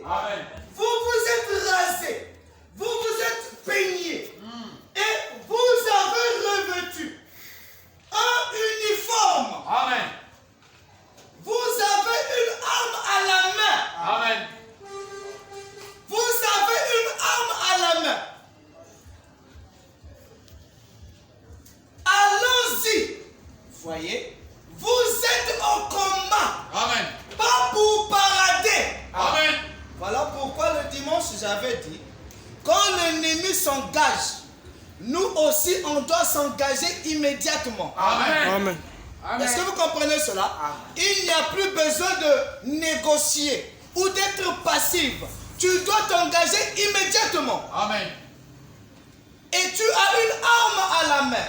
Amen. Vous vous êtes rasés. Vous vous êtes peignés. Et vous avez revêtu un uniforme. Amen. Vous avez une arme à la main. Amen. Vous avez une arme à la main. Allons-y. Voyez, vous êtes au combat. Amen. Pas pour parader. Amen. Voilà pourquoi le dimanche, j'avais dit, quand l'ennemi s'engage, nous aussi, on doit s'engager immédiatement. Amen. Amen. Est-ce que vous comprenez cela? Il n'y a plus besoin de négocier ou d'être passif. Tu dois t'engager immédiatement. Amen. Et tu as une arme à la main.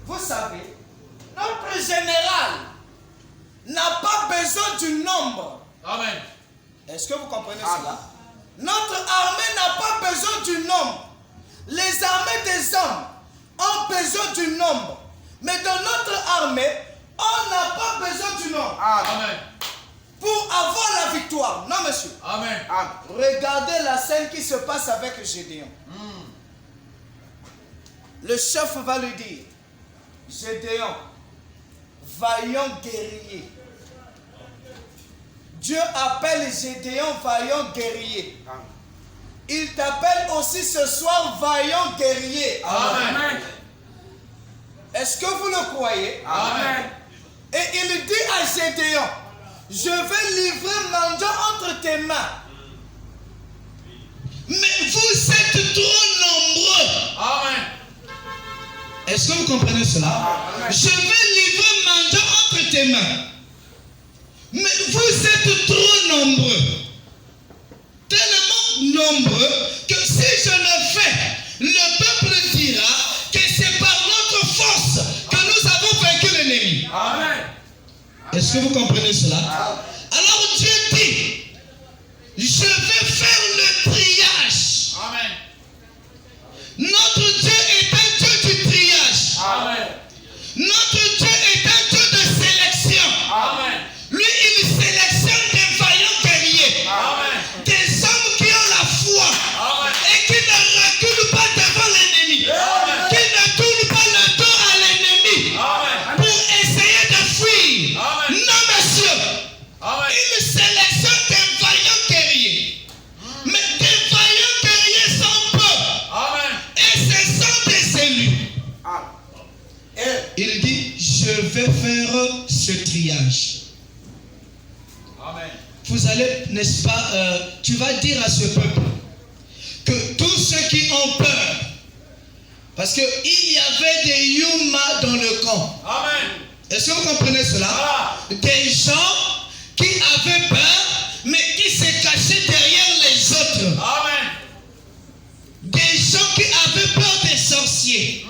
Vous savez, notre général n'a pas besoin du nombre. Amen. Est-ce que vous comprenez cela? Notre armée n'a pas besoin du nombre. Les armées des hommes ont besoin du nombre. Mais dans notre armée, on n'a pas besoin du nombre. Amen. Pour avoir la victoire. Non, monsieur. Amen. Regardez la scène qui se passe avec Gédéon. Le chef va lui dire, Gédéon, vaillant guerrier. Dieu appelle Gédéon vaillant guerrier. Il t'appelle aussi ce soir vaillant guerrier. Amen. Est-ce que vous le croyez? Amen. Et il dit à Gédéon, je vais livrer Mandiant entre tes mains. Mais vous êtes trop nombreux. Amen. Est-ce que vous comprenez cela? Je vais livrer Mandiant entre tes mains. Mais vous êtes trop nombreux. Tellement nombreux que si je le fais, le peuple dira que c'est par notre force que nous avons vaincu l'ennemi. Amen. Est-ce que vous comprenez cela? Alors Dieu dit, je vais faire le triage. Amen. Notre Dieu est un Dieu du triage. Amen. Notre Dieu est un Dieu de sélection. Amen. Lui, il sélectionne des vaillants guerriers. Amen. Des hommes qui ont la foi. Amen. Et qui ne reculent pas devant l'ennemi. Amen. Qui ne tournent pas le dos à l'ennemi. Amen. Pour essayer de fuir. Amen. Non, monsieur. Amen. Il sélectionne des vaillants guerriers. Mais des vaillants guerriers sont peu. Amen. Et ce sont des élus. Et il dit, je vais faire ce triage. Amen. Vous allez, n'est-ce pas, tu vas dire à ce peuple que tous ceux qui ont peur, parce qu'il y avait des Yuma dans le camp. Amen. Est-ce que vous comprenez cela? Des gens qui avaient peur, mais qui se cachaient derrière les autres. Amen. Des gens qui avaient peur des sorciers.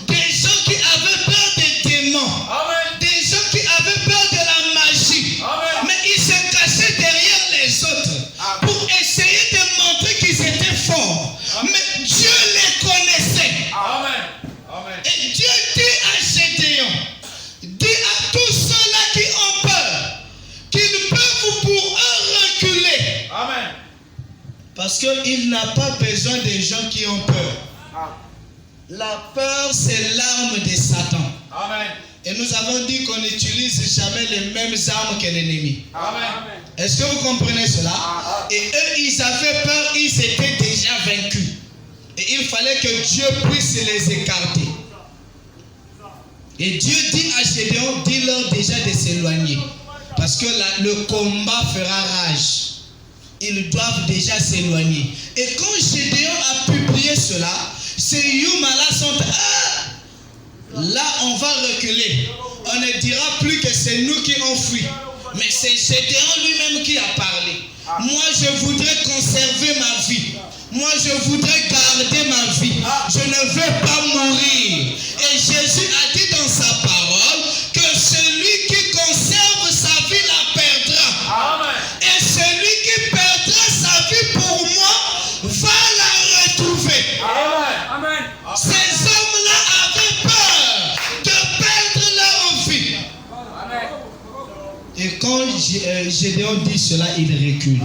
Des gens qui avaient peur des démons. Amen. Des gens qui avaient peur de la magie. Amen. Mais ils se cachaient derrière les autres pour essayer de montrer qu'ils étaient forts. Mais Dieu les connaissait. Amen. Amen. Et Dieu dit à Gédéon, dit à tous ceux-là qui ont peur, qu'ils peuvent pour eux reculer. Amen. Parce qu'il n'a pas besoin des gens qui ont peur. La peur, c'est l'arme de Satan. Amen. Et nous avons dit qu'on n'utilise jamais les mêmes armes que l'ennemi. Amen. Est-ce que vous comprenez cela? Et eux, ils avaient peur, ils étaient déjà vaincus. Et il fallait que Dieu puisse les écarter. Et Dieu dit à Gédéon, dis-leur déjà de s'éloigner. Parce que le combat fera rage. Ils doivent déjà s'éloigner. Et quand Gédéon a publié cela, ces Yuma-là sont... là, on va reculer. On ne dira plus que c'est nous qui ont fui. Mais c'est Gédéon lui-même qui a parlé. Moi, je voudrais conserver ma vie. Moi, je voudrais garder ma vie. Je ne veux pas mourir. Et Jésus a dit dans sa parole que celui qui conserve sa vie la perdra. Amen. Et celui qui perdra sa vie pour moi va la retrouver. Amen. Ces hommes-là avaient peur de perdre leur vie. Amen. Et quand Gédéon dit cela, il recule.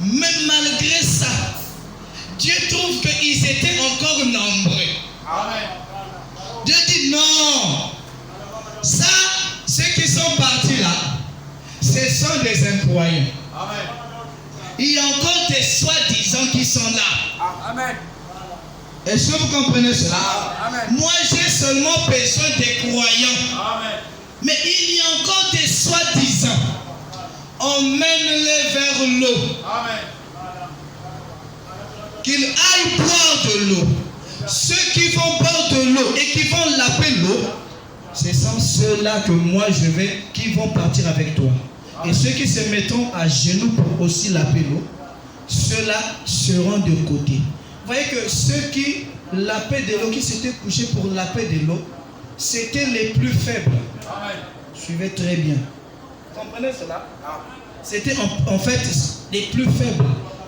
Mais malgré ça, Dieu trouve qu'ils étaient encore nombreux. Amen. Dieu dit non. Ça, ceux qui sont partis là, ce sont des incroyants. Amen. Il y a encore des soi-disant qui sont là. Amen. Est-ce que vous comprenez cela? Amen. Moi, j'ai seulement besoin des croyants. Amen. Mais il y a encore des soi-disant. Emmène-les vers l'eau. Amen. Qu'ils aillent boire de l'eau. Ceux qui vont boire de l'eau et qui vont laver l'eau, ce sont ceux-là que moi je vais, qui vont partir avec toi. Et ceux qui se mettront à genoux pour aussi laver l'eau, ceux-là seront de côté. Vous voyez que ceux qui lavaient de l'eau, qui s'étaient couchés pour laver de l'eau, c'était les plus faibles. Amen. Suivez très bien. Vous comprenez cela? C'était en fait les plus faibles,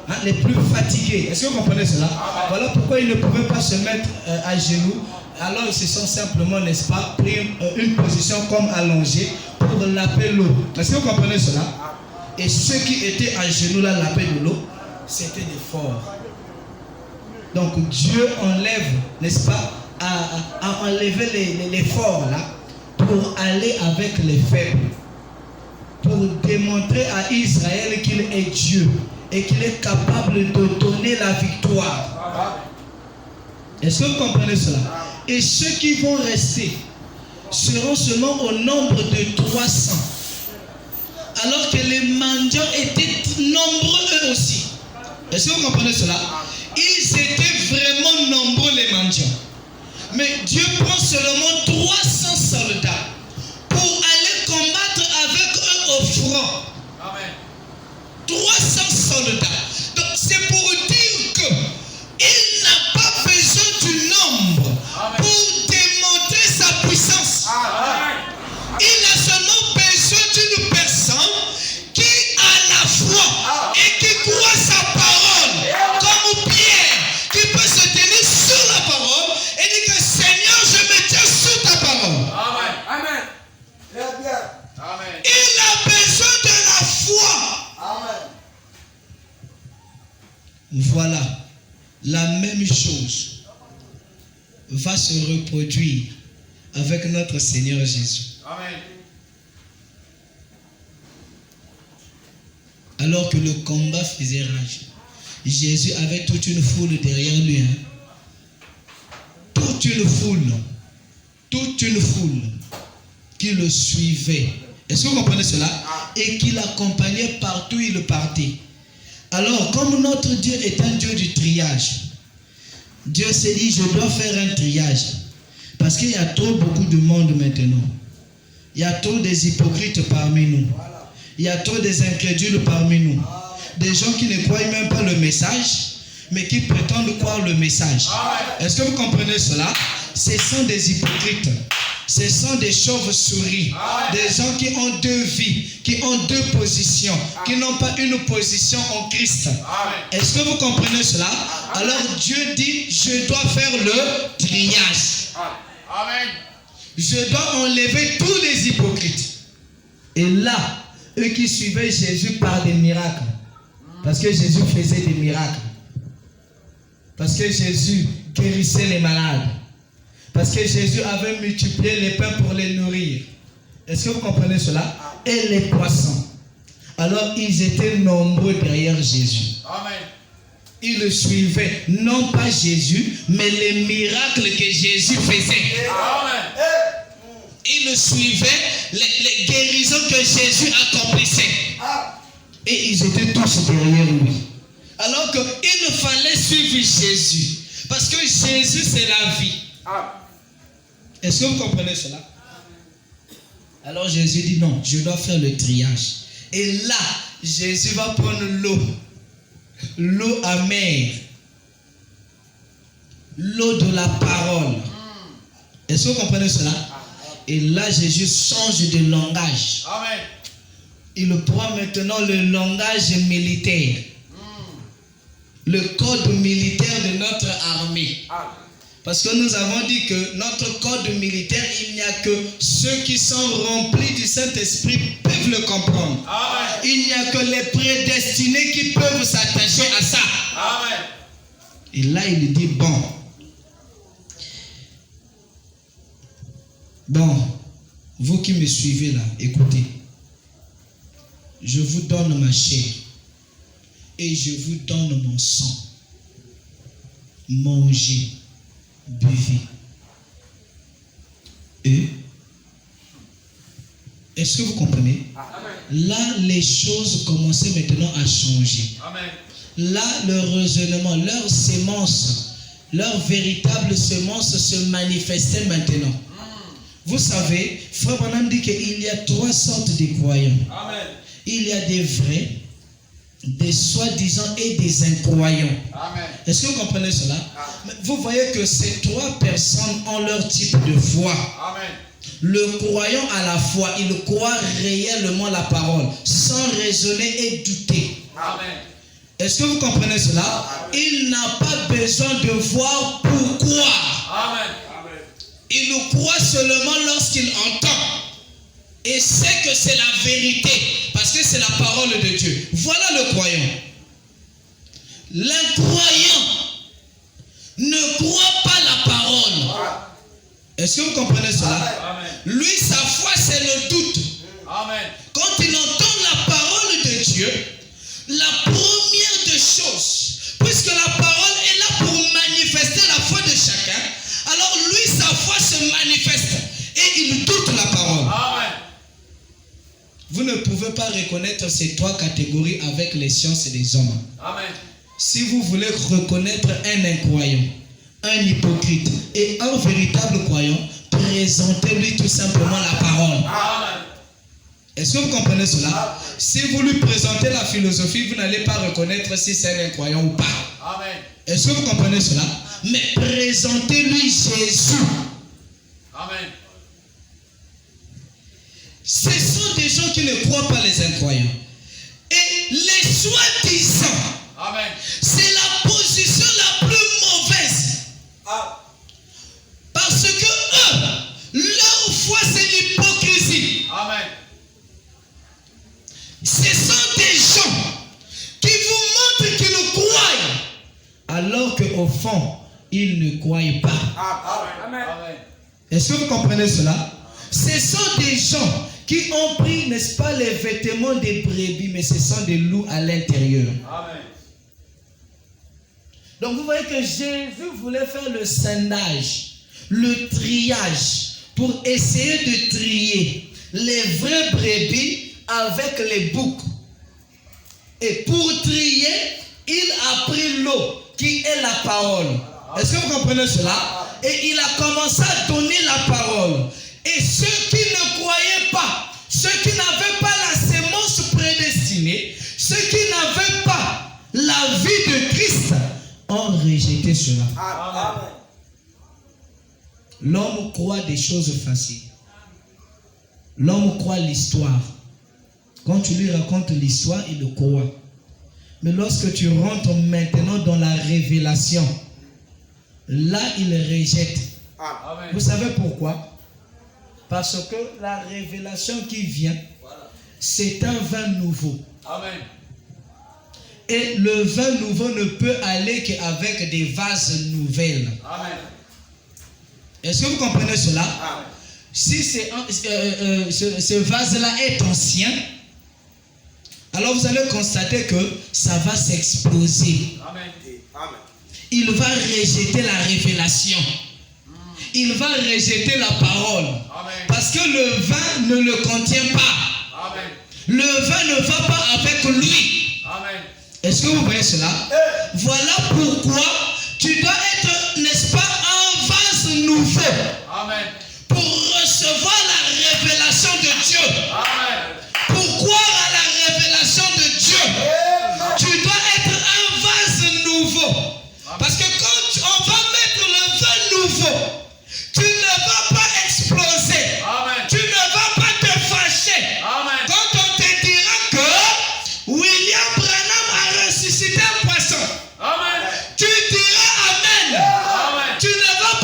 hein, les plus fatigués. Est-ce que vous comprenez cela? Voilà pourquoi ils ne pouvaient pas se mettre à genoux. Alors ils se sont simplement, n'est-ce pas, pris une position comme allongée pour laver l'eau. Est-ce que vous comprenez cela? Et ceux qui étaient à genoux là, laver de l'eau, c'était des forts. Donc Dieu enlève, n'est-ce pas, à enlever les forts là, pour aller avec les faibles. Pour démontrer à Israël qu'il est Dieu et qu'il est capable de donner la victoire. Est-ce que vous comprenez cela? Et ceux qui vont rester seront seulement au nombre de 300. Alors que les mendiants étaient nombreux eux aussi. Est-ce que vous comprenez cela? Ils étaient vraiment nombreux les mendiants. Mais Dieu prend seulement 300 soldats pour aller combattre avec eux au front. Amen. 300 soldats. Donc c'est pour dire que il n'a pas besoin du nombre pour démontrer sa puissance. Amen. Il a seulement besoin d'une personne qui a la foi et qui croit sa parole, comme Pierre, qui peut se tenir sur la parole et dire que Seigneur, je me tiens sur ta parole. Amen. Amen. Très bien. Amen. Il a besoin de la foi. Amen. Voilà, la même chose va se reproduire avec notre Seigneur Jésus. Amen. Alors que le combat faisait rage, Jésus avait toute une foule derrière lui. Toute une foule qui le suivait. Est-ce que vous comprenez cela? Et qui l'accompagnait partout où il partait. Alors, comme notre Dieu est un Dieu du triage, Dieu s'est dit, je dois faire un triage. Parce qu'il y a trop beaucoup de monde maintenant. Il y a trop des hypocrites parmi nous. Il y a trop des incrédules parmi nous. Des gens qui ne croient même pas le message, mais qui prétendent croire le message. Est-ce que vous comprenez cela? Ce sont des hypocrites. Ce sont des chauves-souris. Des gens qui ont deux vies, qui ont deux positions, qui n'ont pas une position en Christ. Est-ce que vous comprenez cela? Alors Dieu dit, je dois faire le triage. Amen. Je dois enlever tous les hypocrites. Et là, eux qui suivaient Jésus par des miracles, parce que Jésus faisait des miracles, parce que Jésus guérissait les malades, parce que Jésus avait multiplié les pains pour les nourrir. Est-ce que vous comprenez cela? Et les poissons. Alors ils étaient nombreux derrière Jésus. Amen. Ils le suivaient, non pas Jésus, mais les miracles que Jésus faisait. Amen. Ils le suivaient, les guérisons que Jésus accomplissait. Et ils étaient tous derrière lui. Alors qu'il fallait suivre Jésus. Parce que Jésus, c'est la vie. Est-ce que vous comprenez cela? Alors Jésus dit non, je dois faire le triage. Et là, Jésus va prendre l'eau amère, l'eau de la parole. Est-ce que vous comprenez cela? Et là, Jésus change de langage. Amen. Il prend maintenant le langage militaire. Le code militaire de notre armée. Parce que nous avons dit que notre code militaire, il n'y a que ceux qui sont remplis du Saint-Esprit peuvent le comprendre. Amen. Il n'y a que les prédestinés qui peuvent s'attacher à ça. Amen. Et là, il dit, bon, vous qui me suivez là, écoutez. Je vous donne ma chair et je vous donne mon sang. Mangez, buvez. Et est-ce que vous comprenez? Amen. Là, les choses commençaient maintenant à changer. Amen. Là, le raisonnement, leur sémence, leur véritable sémence se manifestait maintenant. Vous savez, Frère Branham dit qu'il y a 3 sortes de croyants. Amen. Il y a des vrais, des soi-disant et des incroyants. Amen. Est-ce que vous comprenez cela? Mais vous voyez que ces 3 personnes ont leur type de foi. Amen. Le croyant à la foi, il croit réellement la parole, sans raisonner et douter. Amen. Est-ce que vous comprenez cela? Il n'a pas besoin de voir pourquoi. Amen. Il croit seulement lorsqu'il entend. Et sait que c'est la vérité. Parce que c'est la parole de Dieu. Voilà le croyant. L'incroyant ne croit pas la parole. Est-ce que vous comprenez cela? Amen. Lui, sa foi, c'est le doute. Amen. Quand il entend la parole de Dieu, la première des choses, puisque la parole est là pour manifester la foi de chacun, alors lui, sa foi se manifeste et il doute la parole. Amen. Vous ne pouvez pas reconnaître ces 3 catégories avec les sciences des hommes. Amen. Si vous voulez reconnaître un incroyant, un hypocrite et un véritable croyant, présentez-lui tout simplement la parole. Amen. Est-ce que vous comprenez cela? Si vous lui présentez la philosophie, vous n'allez pas reconnaître si c'est un incroyant ou pas. Amen. Est-ce que vous comprenez cela? Mais présentez-lui Jésus. Amen. Ce sont des gens qui ne croient pas les incroyants. Et les soi-disant, Amen. c'est la position la plus mauvaise. Parce que eux, leur foi, c'est l'hypocrisie. Amen. Ce sont des gens qui vous montrent qu'ils croient, alors qu'au fond, ils ne croient pas. Amen. Amen. Est-ce que vous comprenez cela? Ce sont des gens qui ont pris, n'est-ce pas, les vêtements des brebis, mais ce sont des loups à l'intérieur. Amen. Donc vous voyez que Jésus voulait faire le scindage, le triage, pour essayer de trier les vraies brebis avec les boucs. Et pour trier, il a pris l'eau, qui est la parole. Est-ce que vous comprenez cela? Et il a commencé à donner la parole. Et ceux qui ne croyaient pas, ceux qui n'avaient pas la sémence prédestinée, ceux qui n'avaient pas la vie de Christ, ont rejeté cela. Amen. L'homme croit des choses faciles. L'homme croit l'histoire. Quand tu lui racontes l'histoire, il le croit. Mais lorsque tu rentres maintenant dans la révélation, là, il rejette. Amen. Vous savez pourquoi? Parce que la révélation qui vient, c'est un vin nouveau. Amen. Et le vin nouveau ne peut aller qu'avec des vases nouvelles. Amen. Est-ce que vous comprenez cela? Amen. Si ce vase-là est ancien, alors vous allez constater que ça va s'exploser. Amen. Il va rejeter la révélation. Il va rejeter la parole. Amen. Parce que le vin ne le contient pas. Amen. Le vin ne va pas avec lui. Amen. Est-ce que vous voyez cela? Voilà pourquoi tu dois être, n'est-ce pas, un vase nouveau Amen. pour recevoir la révélation de Dieu. Amen. Pour croire à la révélation de Dieu, tu dois être un vase nouveau. Parce que quand on va mettre le vin nouveau, tu ne vas pas exploser. Amen. Tu ne vas pas te fâcher. Amen. Quand on te dira que William Branham a ressuscité un poisson, Amen. tu diras Amen. Amen. Tu ne vas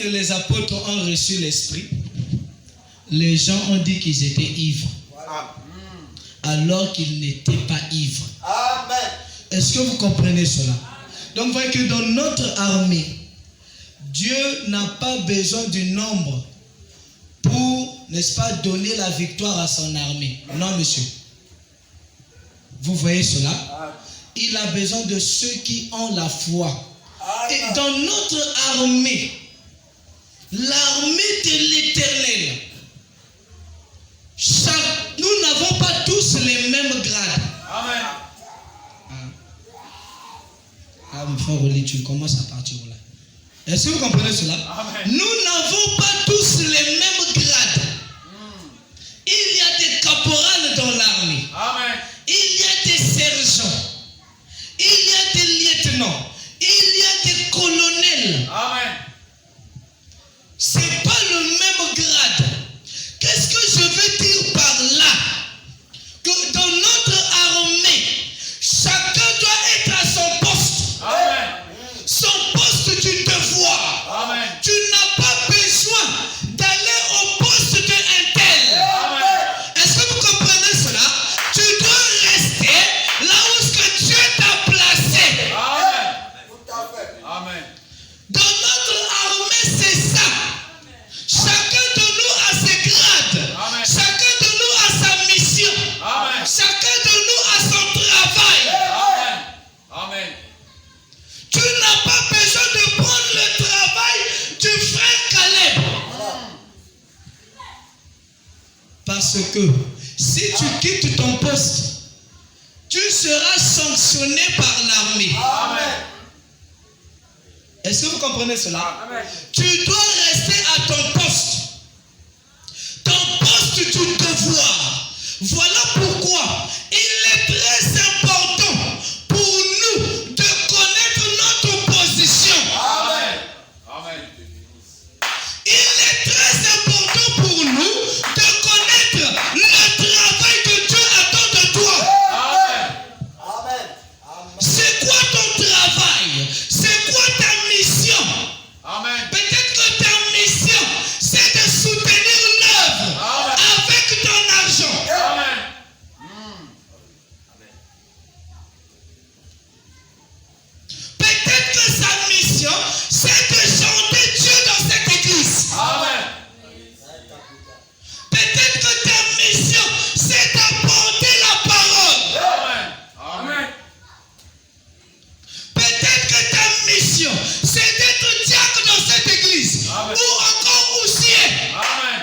les apôtres ont reçu l'Esprit, les gens ont dit qu'ils étaient ivres. Alors qu'ils n'étaient pas ivres. Amen. Est-ce que vous comprenez cela? Donc vous voyez que dans notre armée, Dieu n'a pas besoin du nombre pour, n'est-ce pas, donner la victoire à son armée. Non, monsieur. Vous voyez cela? Il a besoin de ceux qui ont la foi. Et dans notre armée, l'armée de l'Éternel, nous n'avons pas tous les mêmes grades. Amen. Ah, mon frère Oli, tu commences à partir là. Est-ce que vous comprenez cela? Amen. Nous n'avons pas tous les mêmes grades. Il y a des caporales dans l'armée. Amen. Il y a des sergents. Il y a des lieutenants. Il y a des colonels. Amen. C'est pas le même grade. Qu'est-ce que je veux dire par là? Que dans notre armée, chacun doit être à son poste. Amen. Son poste du devoir. Amen. Tu n'as pas besoin d'aller au poste d'un tel. Amen. Est-ce que vous comprenez cela? Tu dois rester là où ce que Dieu t'a placé. Amen. Tout à fait. Amen. Dans notre armée, c'est ça. Chacun de nous a ses grades. Amen. Chacun de nous a sa mission. Amen. Chacun de nous a son travail. Amen. Amen. Tu n'as pas besoin de prendre le travail du frère Caleb. Parce que si tu quittes ton poste, tu seras sanctionné par l'armée. Amen. Est-ce que vous comprenez cela? Amen. Tu dois rester à ton poste. Ton poste du devoir. Voilà pourquoi il est très important pour nous de connaître notre position. Amen. Amen. Il est très important pour nous de connaître le travail que Dieu attend de toi. Amen. Amen. C'est quoi ton travail? C'est quoi ta mission? Amen. Peut-être que ta mission, c'est de soutenir l'œuvre Amen. avec ton argent. Amen. Peut-être que sa mission, c'est de chanter Dieu dans cette église. Amen. Peut-être que ta mission, c'est d'apporter la parole. Amen. Amen. Peut-être que ta mission, c'est d'être diacre dans cette église. Amen. Ou encore ousier. Amen.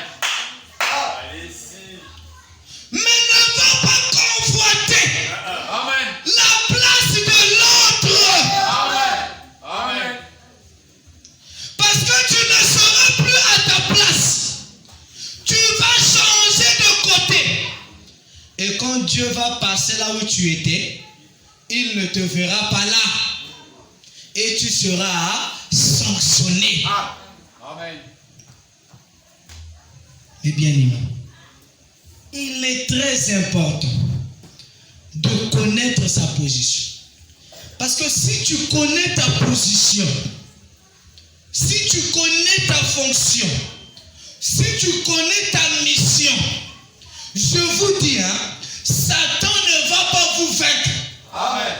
Mais ne va pas convoiter Amen. la place de l'autre. Amen. Amen. Parce que tu ne seras plus à ta place. Tu vas changer de côté. Et quand Dieu va passer là où tu étais, il ne te verra pas là. Et tu seras sanctionné. Amen. Mais bien aimé, il est très important de connaître sa position. Parce que si tu connais ta position, si tu connais ta fonction, si tu connais ta mission, je vous dis, Satan ne va pas vous vaincre. Amen.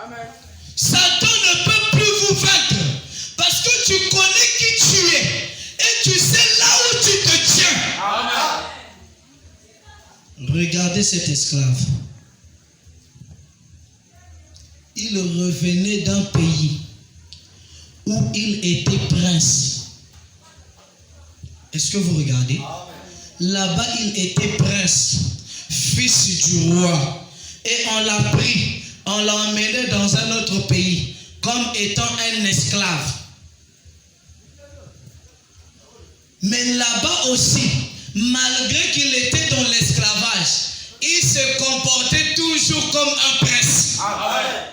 Amen. Satan ne peut plus vous vaincre. Parce que tu connais qui tu es. Et tu sais là où tu te tiens. Amen. Regardez cet esclave. Il revenait d'un pays où il était prince. Est-ce que vous regardez? Là-bas, il était prince, fils du roi. Et on l'a pris, on l'a emmené dans un autre pays, comme étant un esclave. Mais là-bas aussi, malgré qu'il était dans l'esclavage, il se comportait toujours comme un prince. Amen.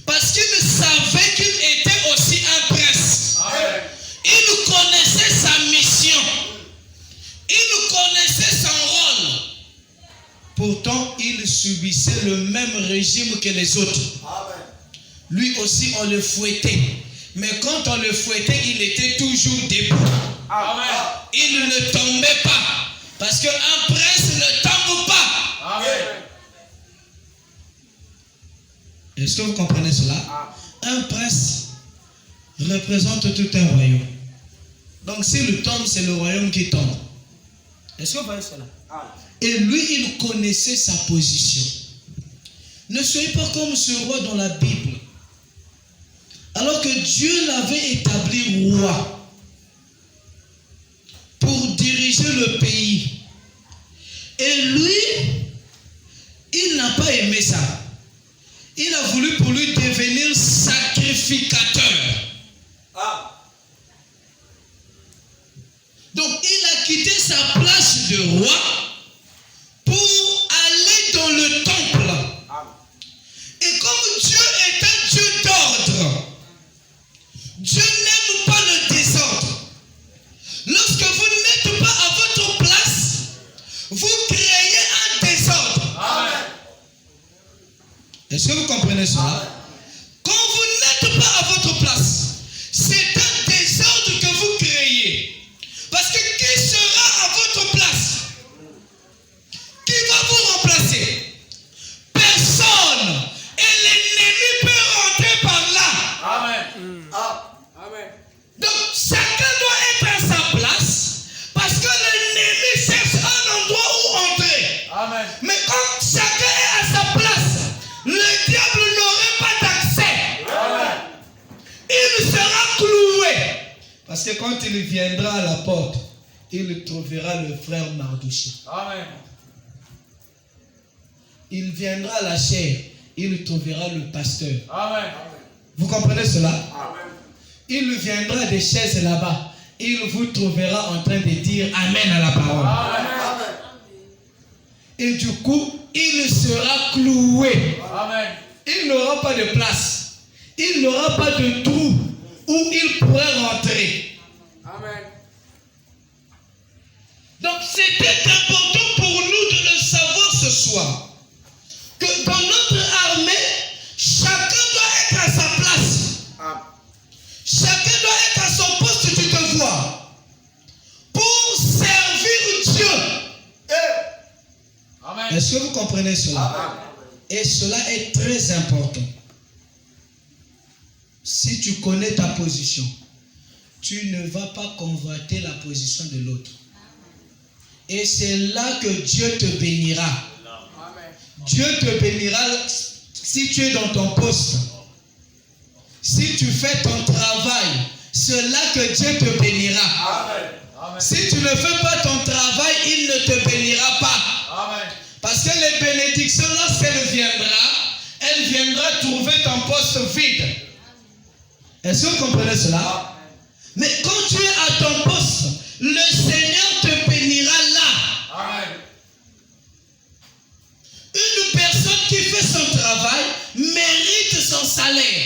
Parce qu'il savait qu'il était aussi un prince. Amen. Il connaissait sa mission. Il connaissait son rôle. Pourtant, il subissait le même régime que les autres. Amen. Lui aussi, on le fouettait. Mais quand on le fouettait, il était toujours debout. Amen. Il ne tombait pas. Parce qu'un prince ne tombe pas. Amen. Est-ce que vous comprenez cela? Un prince représente tout un royaume. Donc s'il tombe, c'est le royaume qui tombe. Est-ce que vous voyez cela? Et lui, il connaissait sa position. Ne soyez pas comme ce roi dans la Bible. Alors que Dieu l'avait établi roi pour diriger le pays. Et lui, il n'a pas aimé ça. Il a voulu pour lui devenir sacrificateur. Donc il a quitté sa place de roi pour aller dans le temple. Et comme Dieu est un Dieu d'ordre, Dieu n'aime pas le désordre. Lorsque vous n'êtes pas à votre place, vous créez un désordre. Amen. Est-ce que vous comprenez cela? Quand vous n'êtes pas à votre place, c'est un désordre que vous créez. Parce que qui sera à votre place? Qui va vous remplacer? Personne. Et l'ennemi peut rentrer par là. Amen. Donc chacun doit être à sa place parce que l'ennemi cherche un endroit où entrer. Amen. Mais quand chacun est à sa place, le diable n'aurait pas d'accès. Amen. Il sera cloué. Parce que quand il viendra à la porte, il trouvera le frère Mardoché. Amen. Il viendra à la chair, il trouvera le pasteur. Amen. Vous comprenez cela? Amen. Il viendra des chaises là-bas, il vous trouvera en train de dire Amen à la parole. Amen. Et du coup, il sera cloué. Amen. Il n'aura pas de place. Il n'aura pas de trou où il pourrait rentrer. Amen. Donc c'était important pour nous de le savoir ce soir. Que dans notre armée, chacun doit être à sa place. Chacun doit être à son poste du devoir. Pour servir Dieu. Amen. Est-ce que vous comprenez cela? Et cela est très important. Si tu connais ta position, tu ne vas pas convoiter la position de l'autre. Et c'est là que Dieu te bénira. Dieu te bénira si tu es dans ton poste. Si tu fais ton travail, c'est là que Dieu te bénira. Amen. Si tu ne fais pas ton travail, il ne te bénira pas. Amen. Parce que les bénédictions, lorsqu'elle viendra trouver ton poste vide. Est-ce que vous comprenez cela? Mais quand tu es à ton poste, le Seigneur te bénira là. Amen. Une personne qui fait son travail mérite son salaire.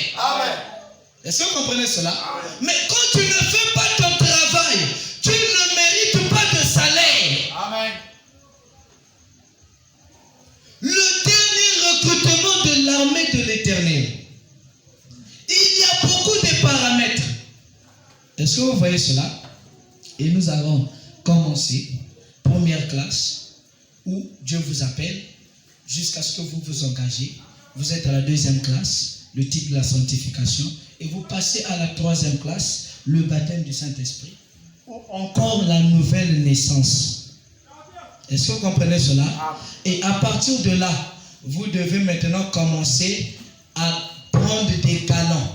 Est-ce que vous comprenez cela? Mais quand tu ne fais pas ton travail, tu ne mérites pas de salaire. Amen. Le dernier recrutement de l'armée de l'Éternel, il y a beaucoup de paramètres. Est-ce que vous voyez cela? Et nous allons commencer première classe où Dieu vous appelle jusqu'à ce que vous vous engagez. Vous êtes à la deuxième classe, le type de la sanctification, et vous passez à la troisième classe, le baptême du Saint-Esprit, ou encore la nouvelle naissance. Est-ce que vous comprenez cela? Et à partir de là, vous devez maintenant commencer à prendre des canons,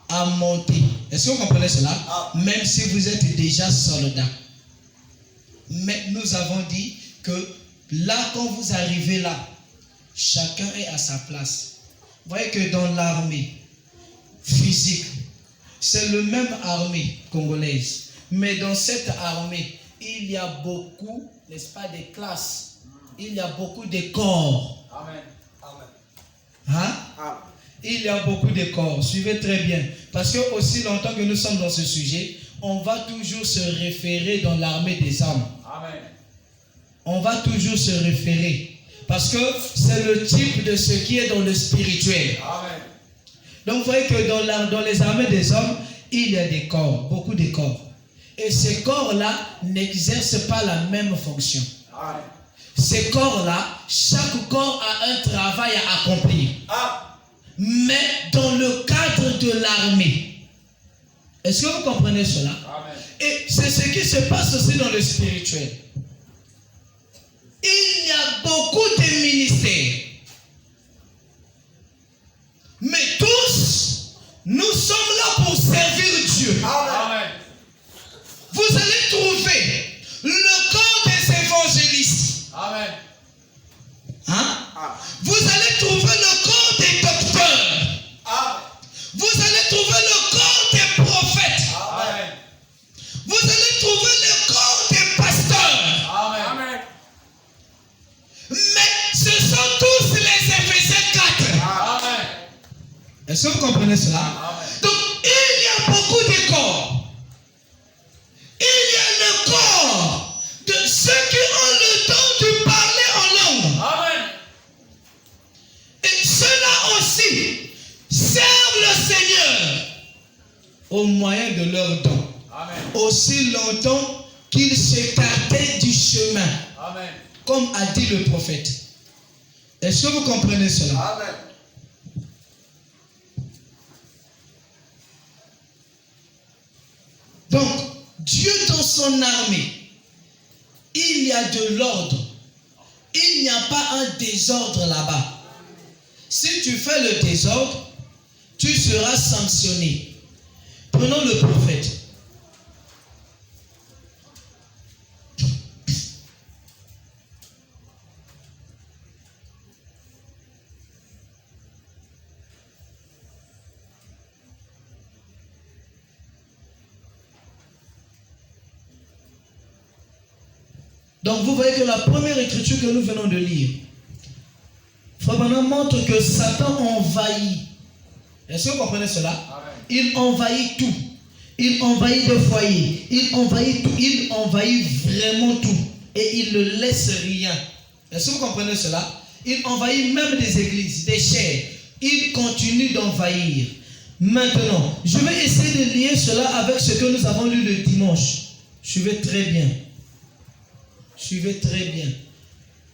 à monter. Est-ce que vous comprenez cela? Même si vous êtes déjà soldat. Mais nous avons dit que là, quand vous arrivez là, chacun est à sa place. Vous voyez que dans l'armée physique, c'est le même armée congolaise. Mais dans cette armée, il y a beaucoup, n'est-ce pas, de classes. Il y a beaucoup de corps. Amen. Hein? Il y a beaucoup de corps. Suivez très bien. Parce que aussi longtemps que nous sommes dans ce sujet, on va toujours se référer dans l'armée des hommes. Amen. On va toujours se référer. Parce que c'est le type de ce qui est dans le spirituel. Amen. Donc vous voyez que dans les armées des hommes, il y a des corps, beaucoup de corps. Et ces corps-là n'exercent pas la même fonction. Amen. Ces corps-là, chaque corps a un travail à accomplir. Mais dans le cadre de l'armée. Est-ce que vous comprenez cela? Amen. Et c'est ce qui se passe aussi dans le spirituel. Il y a beaucoup de ministères. Mais tous, nous sommes là pour servir Dieu. Amen. Vous allez trouver le corps des évangélistes. Amen. Hein? Vous allez trouver le corps des docteurs. Vous allez trouver le corps des prophètes. Amen. Vous allez trouver le corps des pasteurs. Amen. Mais ce sont tous les Éphésiens 4. Amen. Est-ce que vous comprenez cela? Amen. Donc, il y a beaucoup de corps. Il y a le corps de ceux qui ont le don de parler en langue. Amen. Et ceux-là aussi servent le Seigneur au moyen de leur don. Amen. Aussi longtemps qu'ils s'écartaient du chemin, Amen. comme a dit le prophète. Est-ce que vous comprenez cela? Amen. Donc, Dieu dans son armée, il y a de l'ordre. Il n'y a pas un désordre là-bas. Si tu fais le désordre, tu seras sanctionné. Prenons le prophète. Donc vous voyez que la première écriture que nous venons de lire, Frère Branham montre que Satan envahit. Est-ce que vous comprenez cela? Amen. Il envahit tout. Il envahit le foyer. Il envahit tout. Il envahit vraiment tout. Et il ne laisse rien. Est-ce que vous comprenez cela? Il envahit même des églises, des chaires. Il continue d'envahir. Maintenant, je vais essayer de lier cela avec ce que nous avons lu le dimanche. Suivez très bien. Suivez très bien.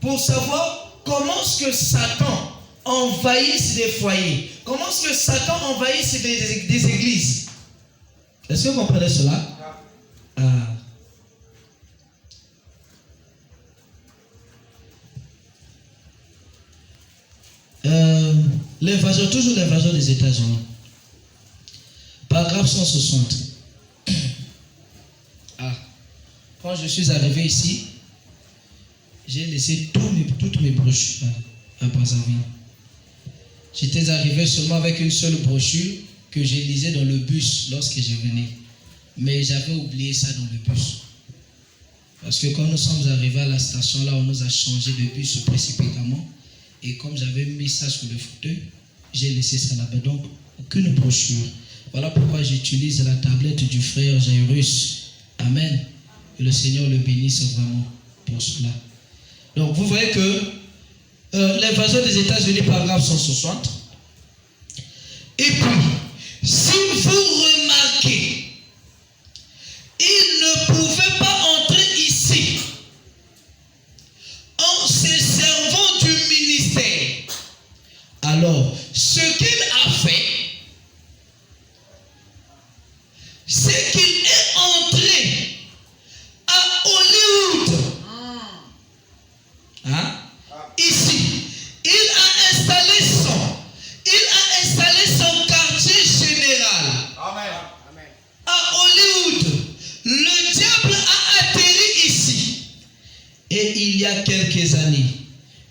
Pour savoir comment est-ce que Satan envahisse des foyers. Comment est-ce que Satan envahisse des églises. Est-ce que vous comprenez cela? L'invasion, toujours l'invasion des États-Unis. Paragraphe 160. Quand je suis arrivé ici, j'ai laissé toutes mes brochures à Brazzaville. J'étais arrivé seulement avec une seule brochure que je lisais dans le bus lorsque je venais. Mais j'avais oublié ça dans le bus. Parce que quand nous sommes arrivés à la station, là, on nous a changé de bus précipitamment. Et comme j'avais mis ça sur le fauteuil, j'ai laissé ça là-bas. Donc, aucune brochure. Voilà pourquoi j'utilise la tablette du frère Jairus. Amen. Que le Seigneur le bénisse vraiment pour cela. Donc, vous voyez que l'invasion des États-Unis, paragraphe 160. Et puis, si vous remarquez, il ne pouvait pas entrer ici en se servant du ministère. Alors, ce qu'il a fait, c'est qu'il est entré à Hollywood. Ici, il a installé son quartier général. Amen. À Hollywood. Le diable a atterri ici. Et il y a quelques années,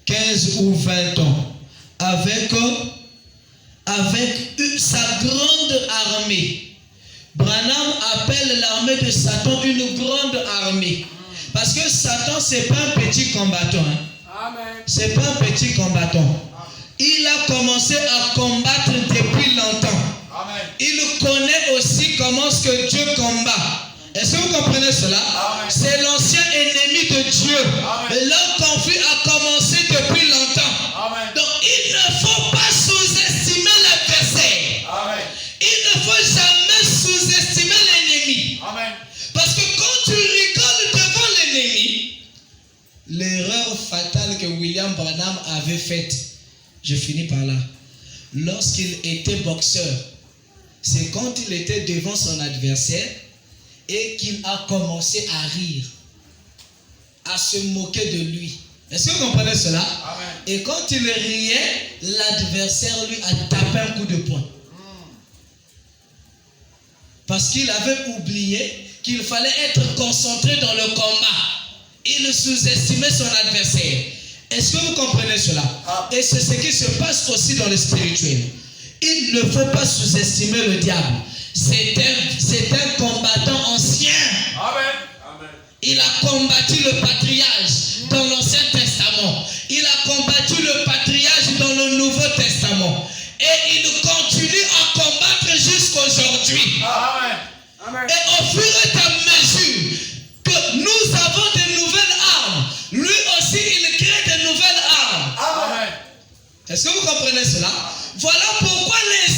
15 ou 20 ans, avec sa grande armée. Branham appelle l'armée de Satan une grande armée. Parce que Satan, ce n'est pas un petit combattant. Ce n'est pas un petit combattant. Il a commencé à combattre depuis longtemps. Amen. Il connaît aussi comment ce que Dieu combat. Est-ce que vous comprenez cela? Amen. C'est l'ancien ennemi de Dieu. Amen. Leur conflit a commencé depuis longtemps. Amen. Donc il ne faut pas sous-estimer l'adversaire. Amen. Il ne faut jamais sous-estimer William Branham avait faite, je finis par là, lorsqu'il était boxeur, c'est quand il était devant son adversaire et qu'il a commencé à rire, à se moquer de lui. Est-ce que vous comprenez cela? Amen. Et quand il riait, l'adversaire lui a tapé un coup de poing. Parce qu'il avait oublié qu'il fallait être concentré dans le combat. Il sous-estimait son adversaire. Est-ce que vous comprenez cela? Et c'est ce qui se passe aussi dans le spirituel. Il ne faut pas sous-estimer le diable. C'est un combattant ancien. Amen. Il a combattu le patriarche dans l'Ancien Testament. Il a combattu le patriarche dans le Nouveau Testament. Et il continue à combattre jusqu'aujourd'hui. Amen. Et au fur et à mesure que nous avons de nouvelles armes, lui aussi il crée de nouvelles armes. Amen. Est-ce que vous comprenez cela? Voilà pourquoi les